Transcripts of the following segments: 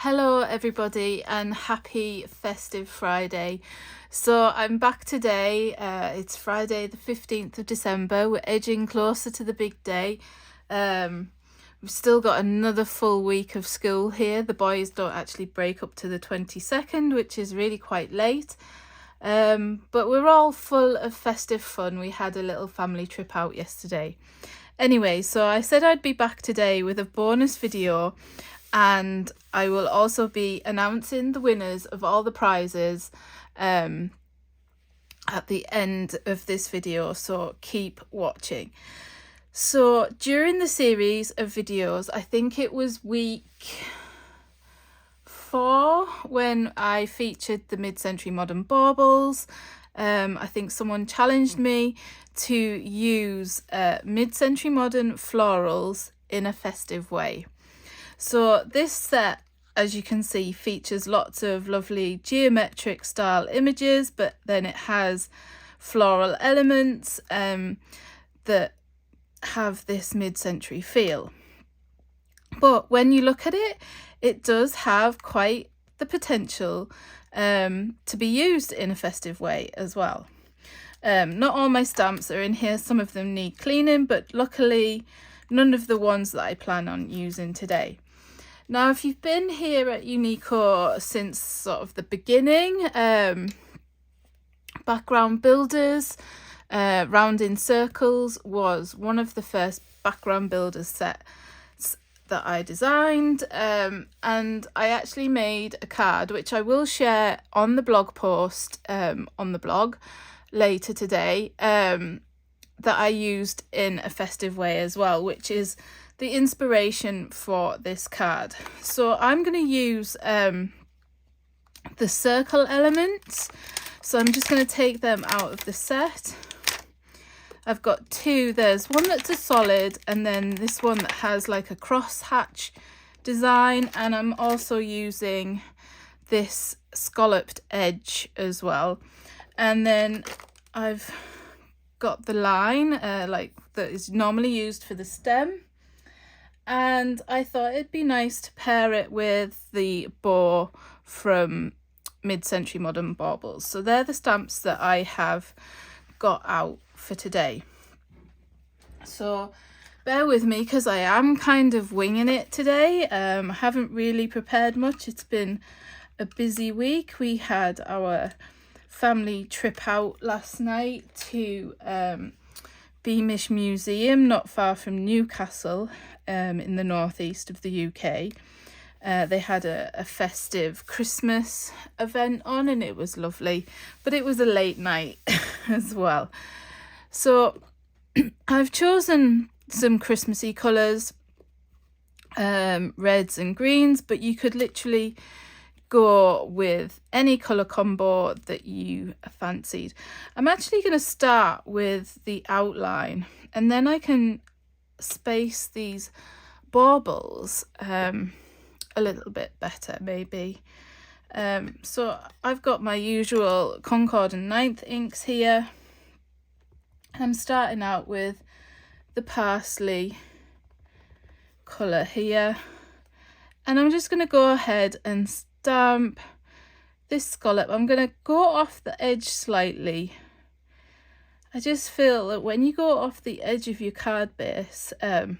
Hello everybody and happy festive Friday. So I'm back today. It's Friday the 15th of December. We're edging closer to the big day. We've still got another full week of school here. The boys don't actually break up to the 22nd, which is really quite late. But we're all full of festive fun. We had a little family trip out yesterday. Anyway, so I said I'd be back today with a bonus video, and I will also be announcing the winners of all the prizes at the end of this video, so keep watching. So during the series of videos, I think it was week 4 when I featured the mid-century modern baubles. I think someone challenged me to use mid-century modern florals in a festive way. So this set, as you can see, features lots of lovely geometric style images, but then it has floral elements that have this mid-century feel. But when you look at it, it does have quite the potential to be used in a festive way as well. Not all my stamps are in here. Some of them need cleaning, but luckily none of the ones that I plan on using today. Now, if you've been here at Uniko since sort of the beginning, background builders, round in circles was one of the first background builders sets that I designed, and I actually made a card which I will share on the blog post on the blog later today, that I used in a festive way as well, which is the inspiration for this card. So I'm going to use the circle elements. So I'm just going to take them out of the set. I've got two. There's one that's a solid, and then this one that has like a crosshatch design, and I'm also using this scalloped edge as well. And then I've got the line like that is normally used for the stem, and I thought it'd be nice to pair it with the bow from mid-century modern baubles. So they're the stamps that I have got out for today. So bear with me because I am kind of winging it today. I haven't really prepared much. It's been a busy week. We had our family trip out last night to Beamish Museum, not far from Newcastle, in the northeast of the UK. They had a festive Christmas event on, and it was lovely, but it was a late night as well. So I've chosen some Christmassy colours, reds and greens, but you could literally go with any colour combo that you fancied. I'm actually going to start with the outline, and then I can space these baubles a little bit better maybe. So I've got my usual Concord and 9th inks here. I'm starting out with the parsley colour here, and I'm just going to go ahead and stamp this scallop. I'm going to go off the edge slightly. I just feel that when you go off the edge of your card base, it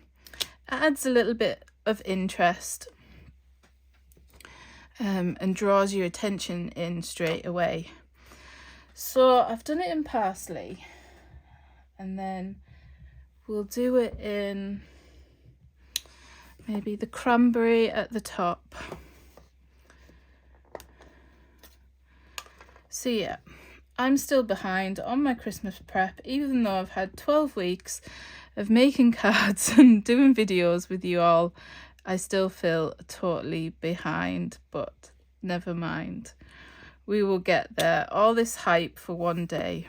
adds a little bit of interest and draws your attention in straight away. So I've done it in parsley, and then we'll do it in maybe the cranberry at the top. So yeah, I'm still behind on my Christmas prep, even though I've had 12 weeks of making cards and doing videos with you all. I still feel totally behind, but never mind. We will get there. All this hype for one day.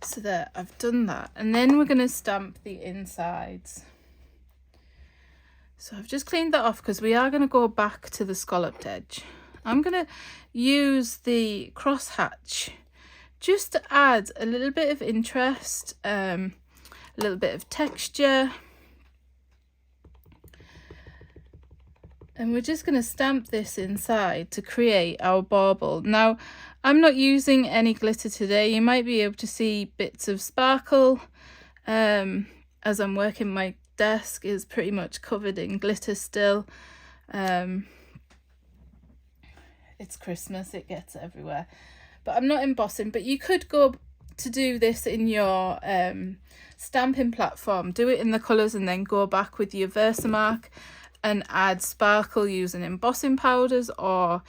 So there, I've done that. And then we're going to stamp the insides. So I've just cleaned that off because we are going to go back to the scalloped edge. I'm going to use the crosshatch just to add a little bit of interest, a little bit of texture. And we're just going to stamp this inside to create our bauble. Now, I'm not using any glitter today. You might be able to see bits of sparkle as I'm working. My desk is pretty much covered in glitter still. It's Christmas, it gets everywhere. But I'm not embossing, but you could go to do this in your stamping platform. Do it in the colours and then go back with your Versamark and add sparkle using embossing powders, or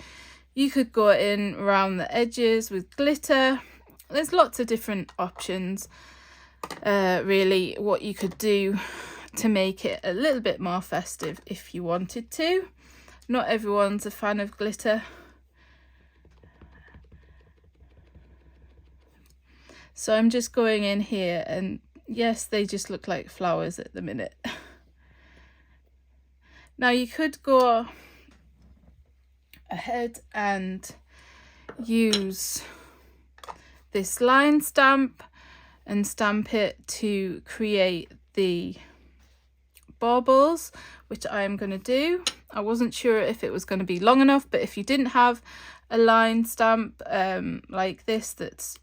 you could go in around the edges with glitter. There's lots of different options, really, what you could do to make it a little bit more festive if you wanted to. Not everyone's a fan of glitter. So I'm just going in here, and yes, they just look like flowers at the minute. Now you could go ahead and use this line stamp and stamp it to create the baubles, which I am going to do. I wasn't sure if it was going to be long enough, but if you didn't have a line stamp like this that's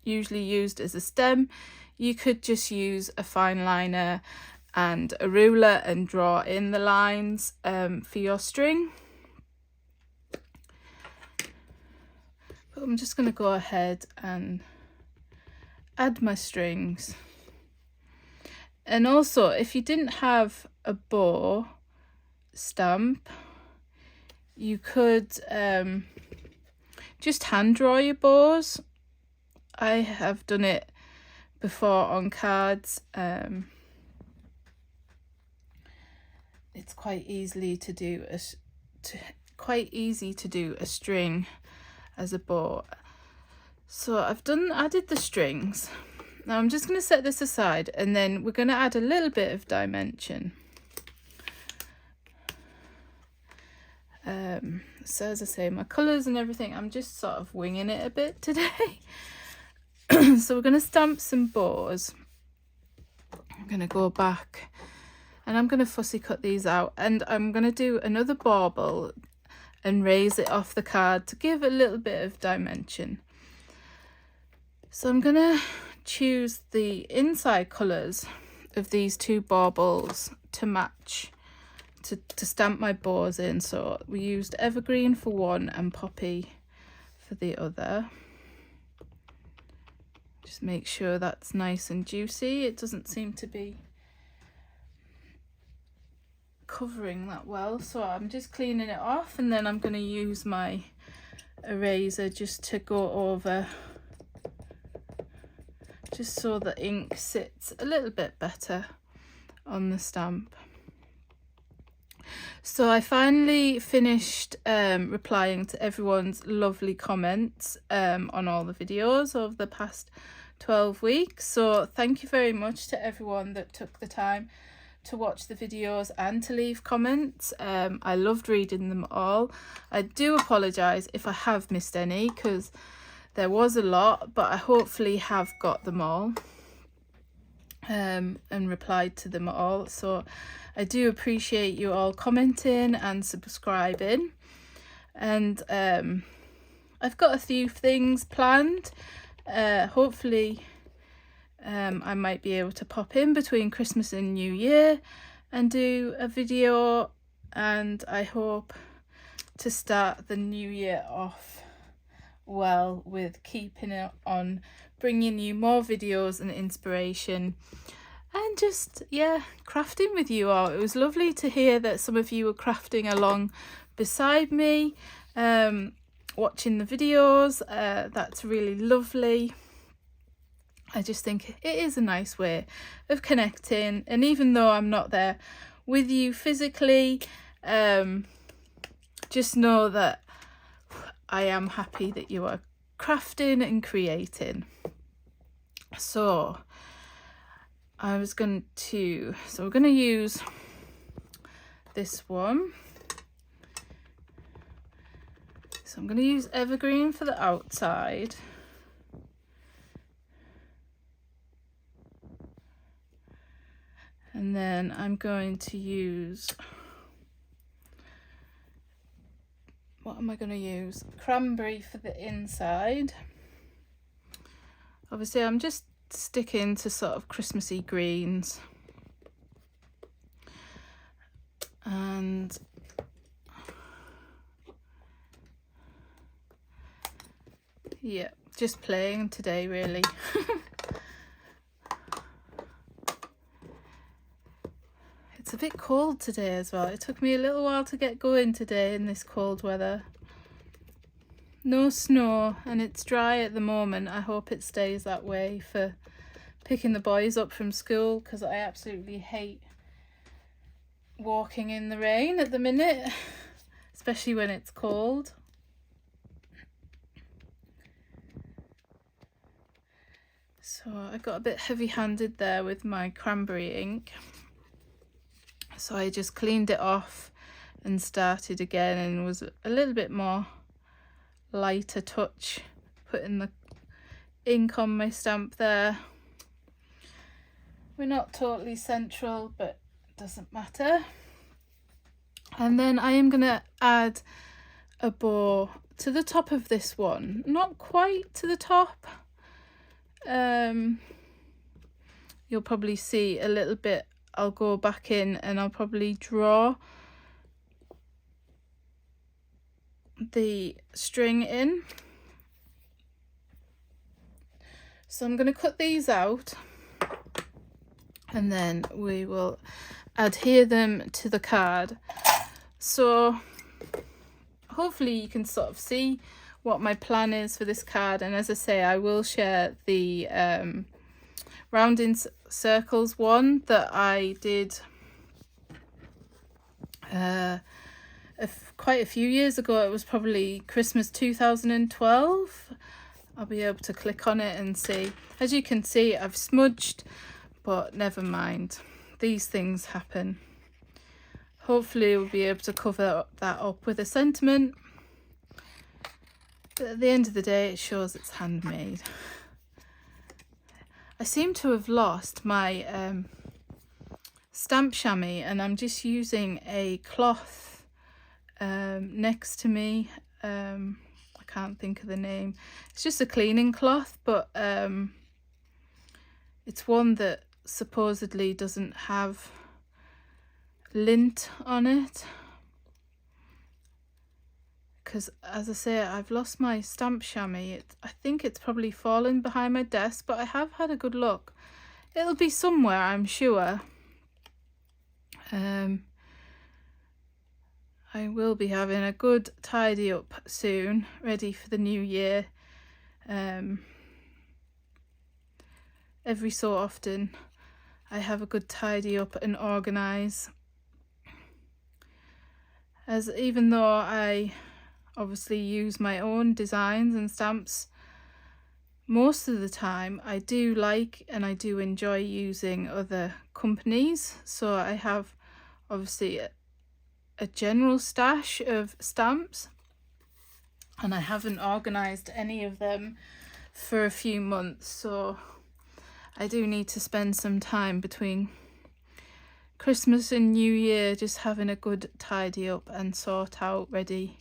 usually used as a stem, you could just use a fine liner and a ruler and draw in the lines for your string. But I'm just going to go ahead and add my strings. And also, if you didn't have a bow stamp, you could just hand draw your bows. I have done it before on cards. It's quite easy to do a string as a bow. So I've added the strings. Now I'm just going to set this aside, and then we're going to add a little bit of dimension. So as I say, my colours and everything, I'm just sort of winging it a bit today. So we're going to stamp some bows. I'm going to go back and I'm going to fussy cut these out, and I'm going to do another bauble and raise it off the card to give a little bit of dimension. So I'm going to choose the inside colours of these two baubles to match, to stamp my bows in. So we used evergreen for one and poppy for the other. Just make sure that's nice and juicy. It doesn't seem to be covering that well, so I'm just cleaning it off, and then I'm going to use my eraser just to go over, just so the ink sits a little bit better on the stamp. So I finally finished replying to everyone's lovely comments on all the videos over the past 12 weeks. So thank you very much to everyone that took the time to watch the videos and to leave comments. I loved reading them all. I do apologise if I have missed any, because there was a lot, but I hopefully have got them all and replied to them all. So I do appreciate you all commenting and subscribing, and I've got a few things planned. Hopefully I might be able to pop in between Christmas and New Year and do a video, and I hope to start the new year off well with keeping it on, bringing you more videos and inspiration, and just, yeah, crafting with you all. It was lovely to hear that some of you were crafting along beside me, watching the videos. That's really lovely. I just think it is a nice way of connecting, and even though I'm not there with you physically, just know that I am happy that you are crafting and creating. So we're going to use this one. So I'm going to use evergreen for the outside. And then I'm going to use what am I going to use? Cranberry for the inside. Obviously I'm just sticking to sort of Christmassy greens. And yeah, just playing today really. It's a bit cold today as well. It took me a little while to get going today in this cold weather. No snow and it's dry at the moment. I hope it stays that way for picking the boys up from school, because I absolutely hate walking in the rain at the minute, especially when it's cold. So I got a bit heavy-handed there with my cranberry ink. So I just cleaned it off and started again, and was a little bit more lighter touch, putting the ink on my stamp there. We're not totally central, but it doesn't matter. And then I am going to add a bow to the top of this one, not quite to the top. You'll probably see a little bit. I'll go back in and I'll probably draw the string in. So I'm going to cut these out, and then we will adhere them to the card. So hopefully you can sort of see what my plan is for this card. And as I say, I will share the round in circles one that I did quite a few years ago. It was probably Christmas 2012. I'll be able to click on it and see. As you can see, I've smudged, but never mind. These things happen. Hopefully we'll be able to cover that up with a sentiment. But at the end of the day, it shows it's handmade. I seem to have lost my stamp chamois, and I'm just using a cloth next to me. I can't think of the name. It's just a cleaning cloth, but it's one that supposedly doesn't have lint on it. Because as I say, I've lost my stamp chamois. I think it's probably fallen behind my desk, but I have had a good look. It'll be somewhere, I'm sure. I will be having a good tidy up soon, ready for the new year. Every so often I have a good tidy up and organise. As even though I obviously use my own designs and stamps most of the time, I do like and I do enjoy using other companies. So I have obviously a general stash of stamps, and I haven't organised any of them for a few months, so I do need to spend some time between Christmas and New Year just having a good tidy up and sort out, ready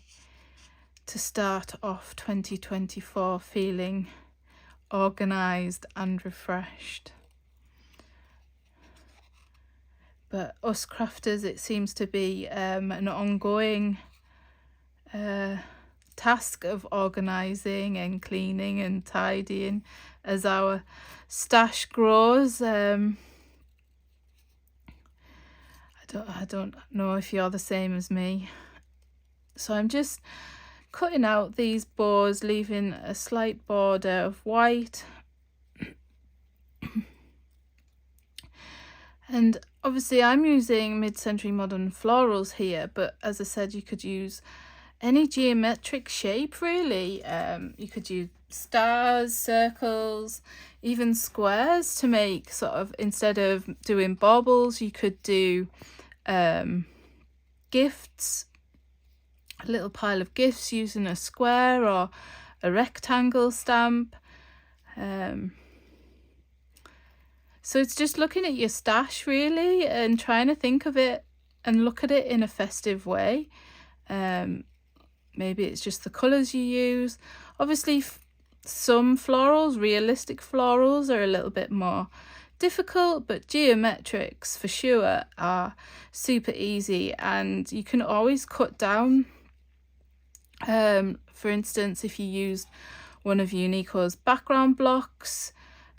to start off 2024 feeling organised and refreshed. But us crafters, it seems to be an ongoing task of organising and cleaning and tidying as our stash grows. I don't know if you're the same as me. So I'm just cutting out these bows, leaving a slight border of white. And obviously I'm using mid-century modern florals here, but as I said, you could use any geometric shape really. You could use stars, circles, even squares to make sort of, instead of doing baubles, you could do gifts, a little pile of gifts using a square or a rectangle stamp. So it's just looking at your stash really and trying to think of it and look at it in a festive way. maybe it's just the colours you use. Obviously some florals, realistic florals, are a little bit more difficult, but geometrics for sure are super easy, and you can always cut down. For instance, if you used one of Uniko's background blocks,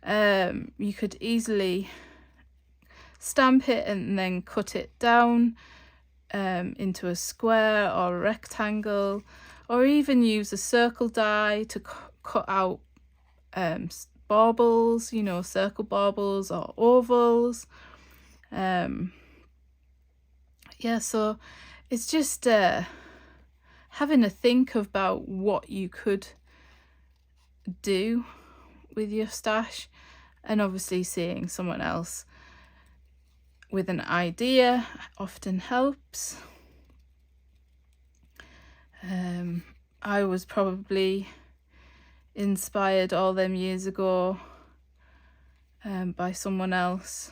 you could easily stamp it and then cut it down into a square or a rectangle, or even use a circle die to cut out baubles, you know, circle baubles or ovals. Yeah, so it's just having a think about what you could do with your stash, and obviously seeing someone else with an idea often helps. I was probably inspired all them years ago by someone else.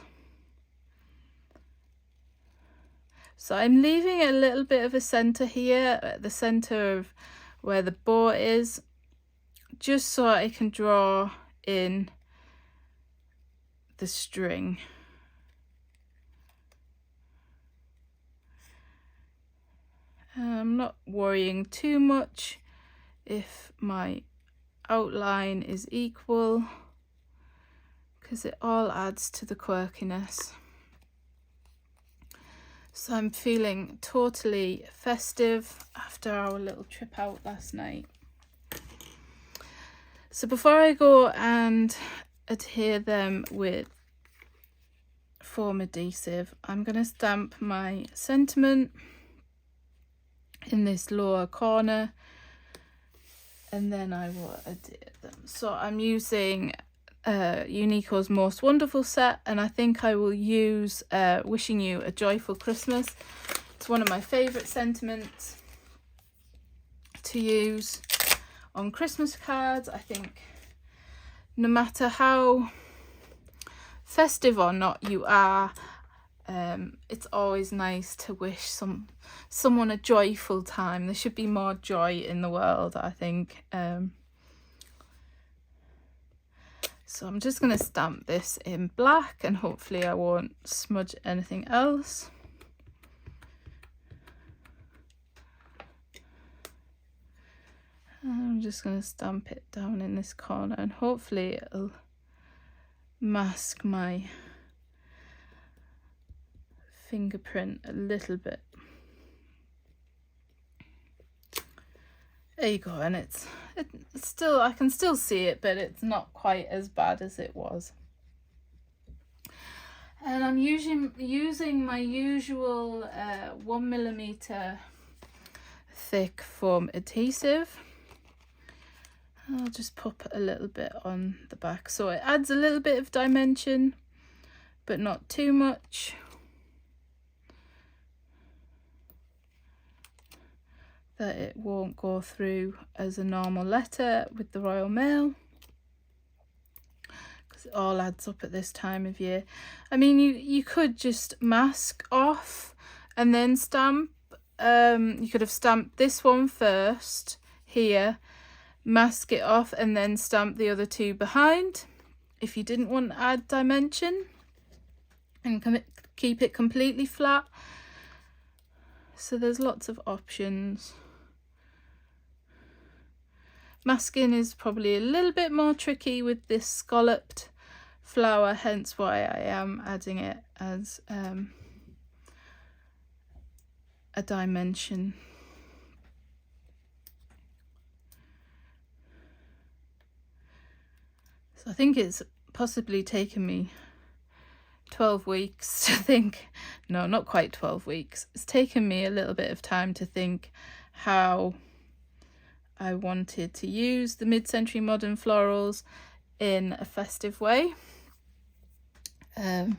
So I'm leaving a little bit of a centre here, at the centre of where the bow is, just so I can draw in the string. I'm not worrying too much if my outline is equal, because it all adds to the quirkiness. So I'm feeling totally festive after our little trip out last night. So before I go and adhere them with foam adhesive, I'm going to stamp my sentiment in this lower corner, and then I will adhere them. So I'm using Uniko's Most Wonderful set, and I think I will use Wishing You a Joyful Christmas. It's one of my favourite sentiments to use on Christmas cards. I think no matter how festive or not you are, it's always nice to wish someone a joyful time. There should be more joy in the world, I think. So I'm just going to stamp this in black, and hopefully I won't smudge anything else. I'm just going to stamp it down in this corner, and hopefully it'll mask my fingerprint a little bit. There you go, and it's still, I can still see it, but it's not quite as bad as it was. And I'm using my usual 1mm thick foam adhesive. I'll just pop a little bit on the back, so it adds a little bit of dimension, but not too much. That it won't go through as a normal letter with the Royal Mail, because it all adds up at this time of year. I mean, you could just mask off and then stamp. You could have stamped this one first here, mask it off, and then stamp the other two behind if you didn't want to add dimension, and keep it completely flat. So there's lots of options. Masking is probably a little bit more tricky with this scalloped flower, hence why I am adding it as a dimension. So I think it's possibly taken me 12 weeks to think, no, not quite 12 weeks. It's taken me a little bit of time to think how I wanted to use the mid-century modern florals in a festive way. But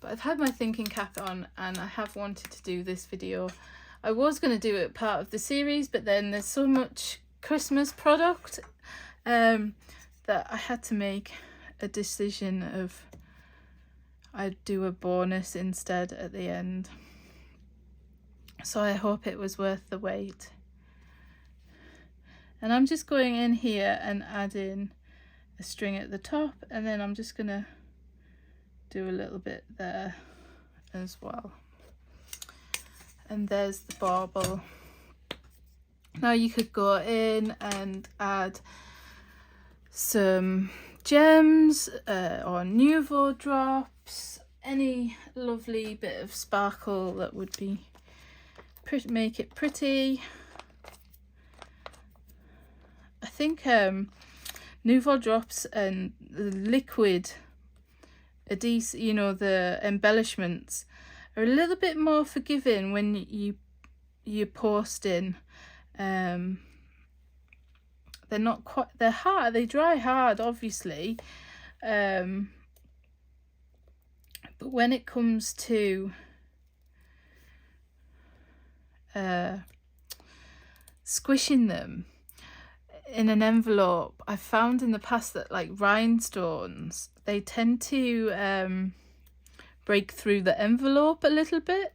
I've had my thinking cap on, and I have wanted to do this video. I was going to do it part of the series, but then there's so much Christmas product that I had to make a decision of I'd do a bonus instead at the end. So I hope it was worth the wait. And I'm just going in here and adding a string at the top, and then I'm just gonna do a little bit there as well. And there's the bauble. Now you could go in and add some gems or Nouveau drops, any lovely bit of sparkle that would be make it pretty. I think Nouveau drops and the liquid adhesive, you know, the embellishments are a little bit more forgiving when you're posting. They're not quite, they're hard, they dry hard obviously, but when it comes to squishing them in an envelope, I found in the past that like rhinestones, they tend to break through the envelope a little bit,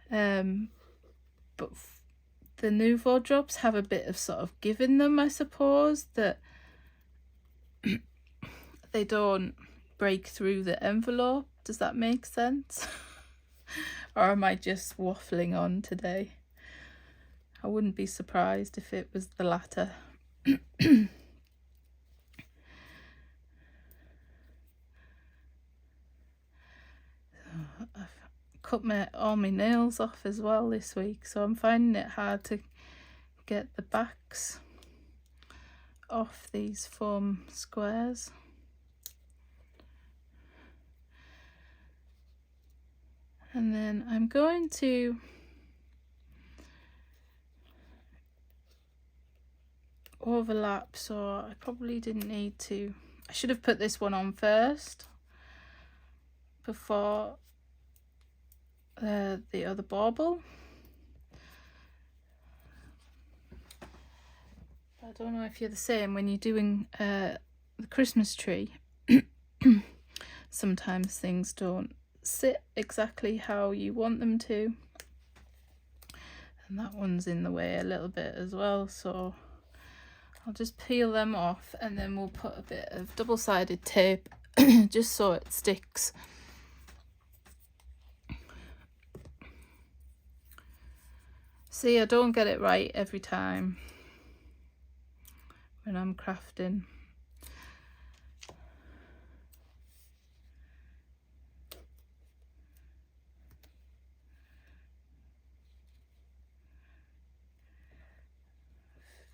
but the Nouveau drops have a bit of sort of give in them, I suppose, that they don't break through the envelope. Does that make sense? Or am I just waffling on today? I wouldn't be surprised if it was the latter. I've cut all my nails off as well this week, so I'm finding it hard to get the backs off these foam squares. And then I'm going to overlap, so I probably didn't need to. I should have put this one on first before the other bauble. I don't know if you're the same when you're doing the Christmas tree. Sometimes things don't sit exactly how you want them to, and that one's in the way a little bit as well, so I'll just peel them off, and then we'll put a bit of double-sided tape just so it sticks. See, I don't get it right every time when I'm crafting.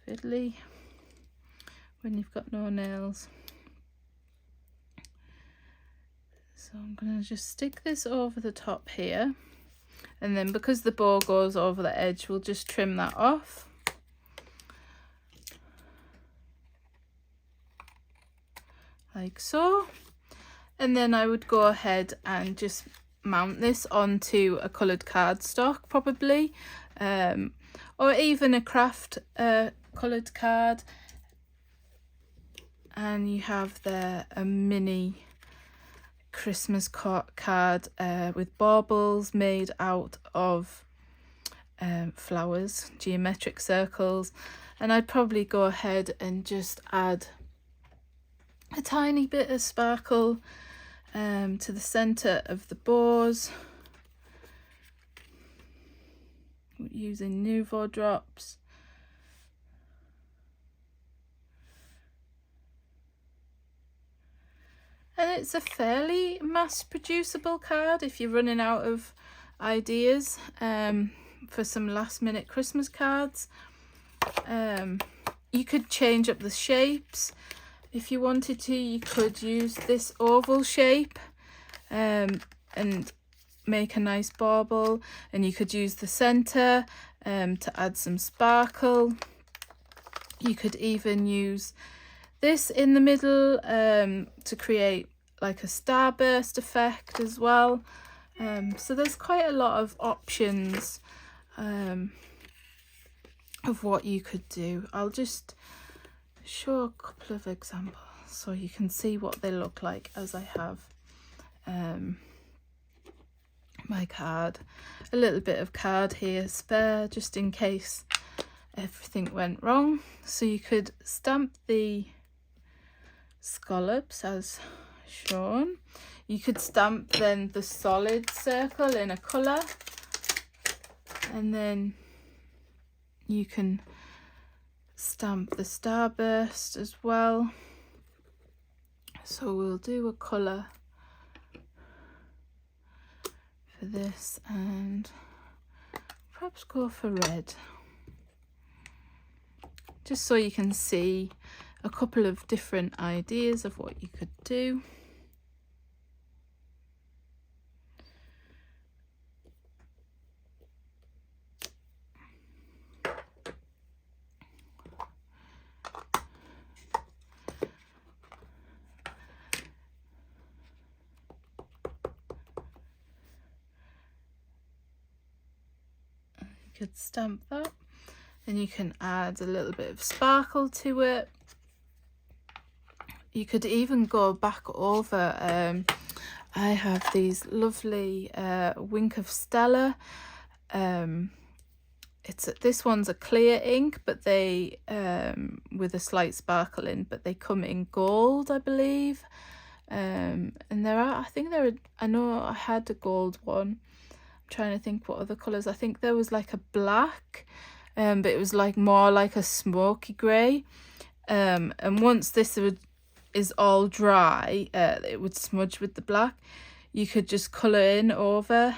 Fiddly when you've got no nails. So I'm going to just stick this over the top here, and then because the bow goes over the edge, we'll just trim that off. Like so. And then I would go ahead and just mount this onto a coloured cardstock probably, or even a craft coloured card, and you have there a mini Christmas card with baubles made out of flowers, geometric circles. And I'd probably go ahead and just add a tiny bit of sparkle to the centre of the bows using Nouveau drops. And it's a fairly mass producible card if you're running out of ideas for some last minute Christmas cards. You could change up the shapes. If you wanted to, you could use this oval shape and make a nice bauble, and you could use the centre to add some sparkle. You could even use this in the middle to create like a starburst effect as well. So there's quite a lot of options of what you could do. I'll just show a couple of examples so you can see what they look like as I have my card. A little bit of card here spare just in case everything went wrong. So you could stamp the scallops as shown. You could stamp then the solid circle in a colour, and then you can stamp the starburst as well. So we'll do a colour for this and perhaps go for red, just so you can see a couple of different ideas of what you could do. You could stamp that, and you can add a little bit of sparkle to it. You could even go back over, I have these lovely Wink of Stella. This one's a clear ink, but they with a slight sparkle in, but they come in gold, I believe. And I know I had a gold one. I'm trying to think what other colours. I think there was like a black, but it was like more like a smoky grey. And once this is all dry, it would smudge with the black. You could just colour in over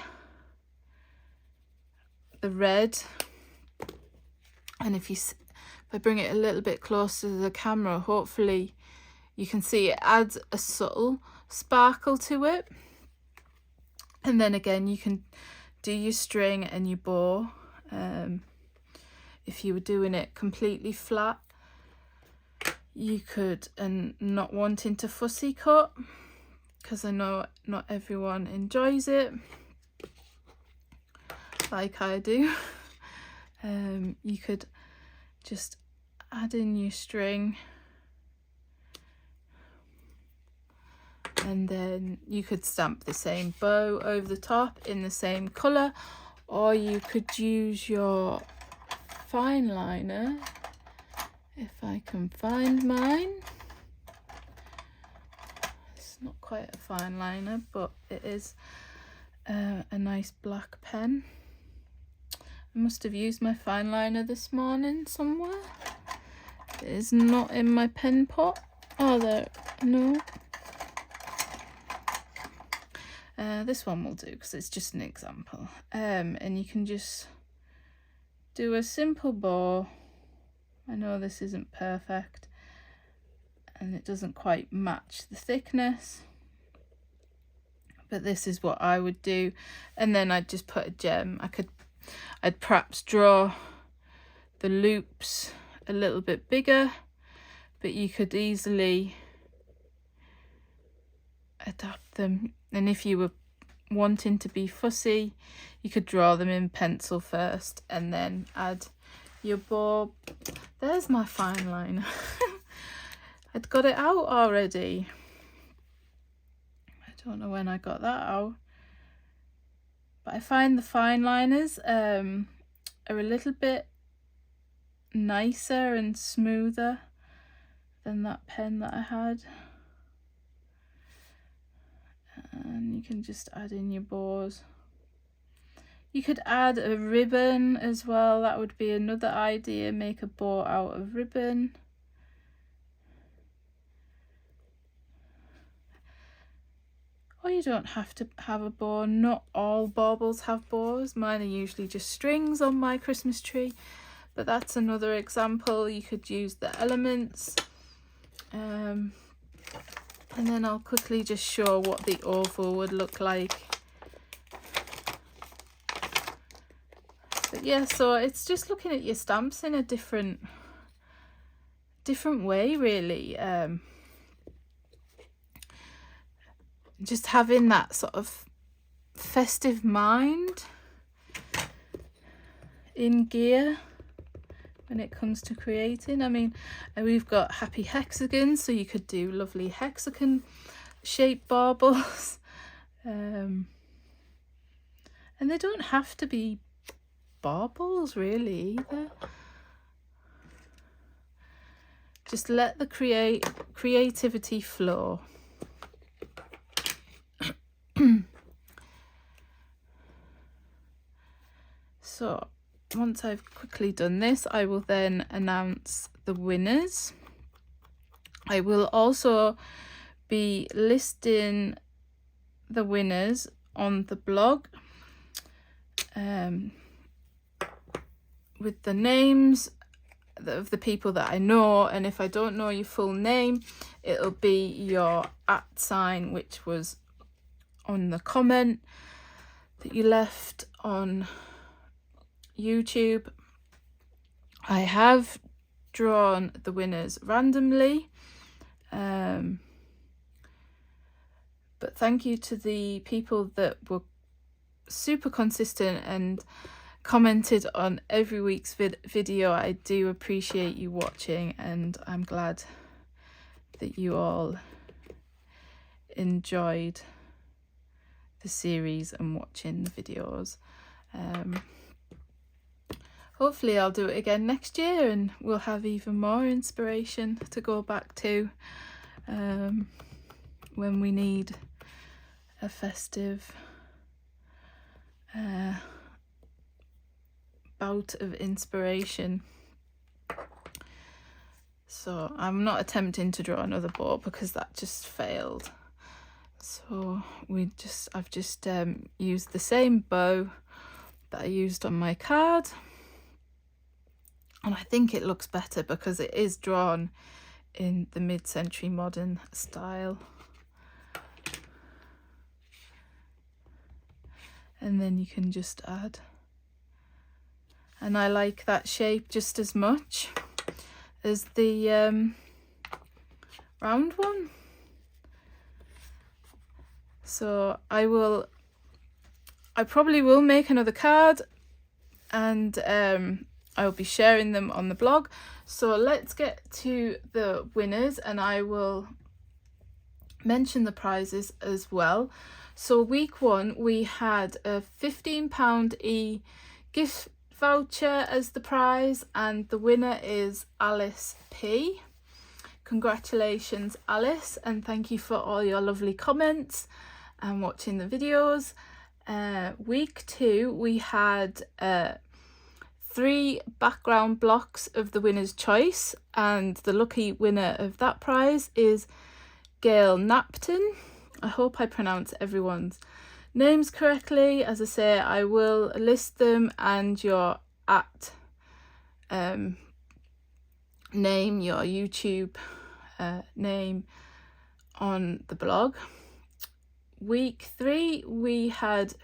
the red, and if I bring it a little bit closer to the camera, hopefully you can see it adds a subtle sparkle to it. And then again, you can do your string and your bow. If you were doing it completely flat, you could, and not wanting to fussy cut, because I know not everyone enjoys it like I do. You could just add in your string, and then you could stamp the same bow over the top in the same colour, or you could use your fine liner, if I can find mine. It's not quite a fine liner, but it is a nice black pen. I must have used my fine liner this morning somewhere. It is not in my pen pot. Oh, there, no. This one will do, because it's just an example. And you can just do a simple bow. I know this isn't perfect, and it doesn't quite match the thickness, but this is what I would do. And then I'd just put a gem. I'd perhaps draw the loops a little bit bigger, but you could easily adapt them. And if you were wanting to be fussy, you could draw them in pencil first and then add your bow. There's my fine liner. I'd got it out already. I don't know when I got that out. But I find the fine liners are a little bit nicer and smoother than that pen that I had. And you can just add in your bows. You could add a ribbon as well. That would be another idea. Make a bow out of ribbon. Or you don't have to have a bow. Not all baubles have bows. Mine are usually just strings on my Christmas tree. But that's another example. You could use the elements. And then I'll quickly just show what the oval would look like. But yeah, so it's just looking at your stamps in a different way, really. Just having that sort of festive mind in gear when it comes to creating. I mean, we've got happy hexagons, so you could do lovely hexagon shaped baubles. And they don't have to be baubles really either. just let the creativity flow. So once I've quickly done this, I will then announce the winners. I will also be listing the winners on the blog with the names of the people that I know, and if I don't know your full name, it'll be your @sign, which was on the comment that you left on YouTube. I have drawn the winners randomly, but thank you to the people that were super consistent and commented on every week's video. I do appreciate you watching, and I'm glad that you all enjoyed the series and watching the videos. Hopefully I'll do it again next year, and we'll have even more inspiration to go back to when we need a festive bout of inspiration. So I'm not attempting to draw another bow because that just failed. So I've just used the same bow that I used on my card, and I think it looks better because it is drawn in the mid-century modern style. And then you can just add, and I like that shape just as much as the round one. So I probably will make another card, and I'll be sharing them on the blog. So let's get to the winners, and I will mention the prizes as well. So week 1 we had a £15 gift voucher as the prize, and the winner is Alice P. Congratulations, Alice, and thank you for all your lovely comments and watching the videos. Week 2 we had 3 background blocks of the winner's choice, and the lucky winner of that prize is Gail Napton. I hope I pronounce everyone's names correctly. As I say, I will list them and your name, your YouTube name on the blog. Week 3 we had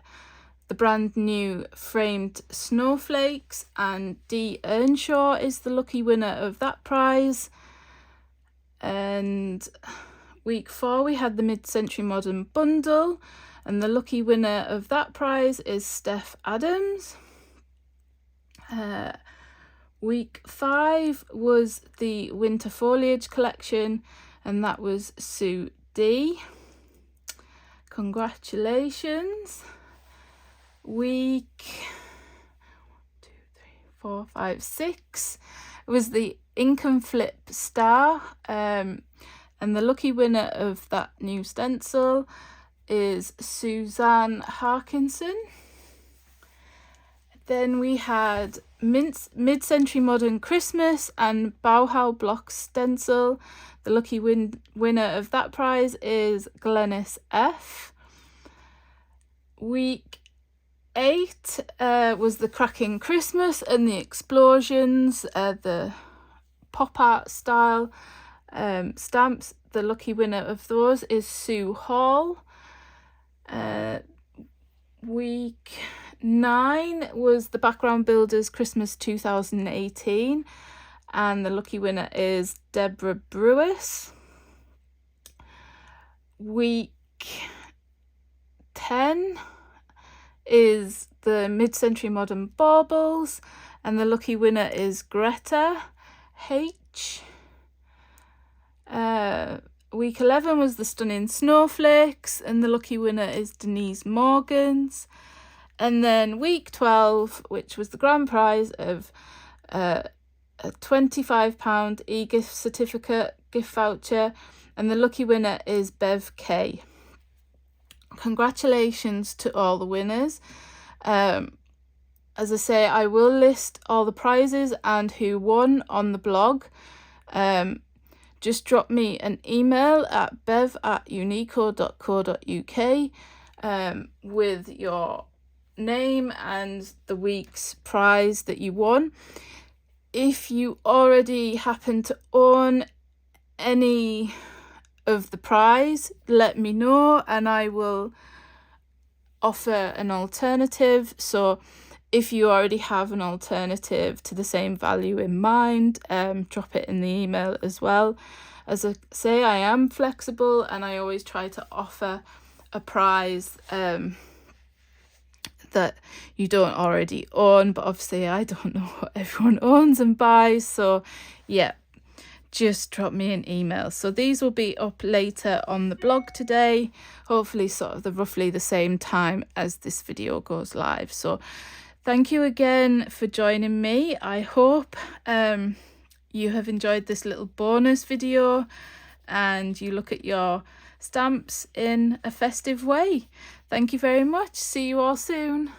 the brand new framed snowflakes, and Dee Earnshaw is the lucky winner of that prize. And week 4 we had the mid-century modern bundle, and the lucky winner of that prize is Steph Adams. Week 5 was the winter foliage collection, and that was Sue D. Congratulations. Week 1, 2, 3, 4, 5, 6 was the Ink and Flip Star, and the lucky winner of that new stencil is Suzanne Harkinson. Then we had mid-century modern Christmas and Bauhaus block stencil. The lucky winner of that prize is Glennis F. Week 8 was the Cracking Christmas and the Explosions, the pop art style stamps. The lucky winner of those is Sue Hall. Week 9 was the Background Builders Christmas 2018, and the lucky winner is Deborah Brewis. Week 10 is the mid-century modern baubles, and the lucky winner is Greta H. Week 11 was the stunning snowflakes, and the lucky winner is Denise Morgans. And then week 12, which was the grand prize of a £25 e-gift certificate gift voucher, and the lucky winner is Bev K. Congratulations to all the winners. As I say, I will list all the prizes and who won on the blog. Just drop me an email at bev@uniko.co.uk with your name and the week's prize that you won. If you already happen to own any of the prize, let me know and I will offer an alternative. So if you already have an alternative to the same value in mind, drop it in the email as well. As I say, I am flexible and I always try to offer a prize that you don't already own, but obviously I don't know what everyone owns and buys, so yeah, just drop me an email. So these will be up later on the blog today, hopefully sort of roughly the same time as this video goes live. So thank you again for joining me. I hope you have enjoyed this little bonus video and you look at your stamps in a festive way. Thank you very much. See you all soon.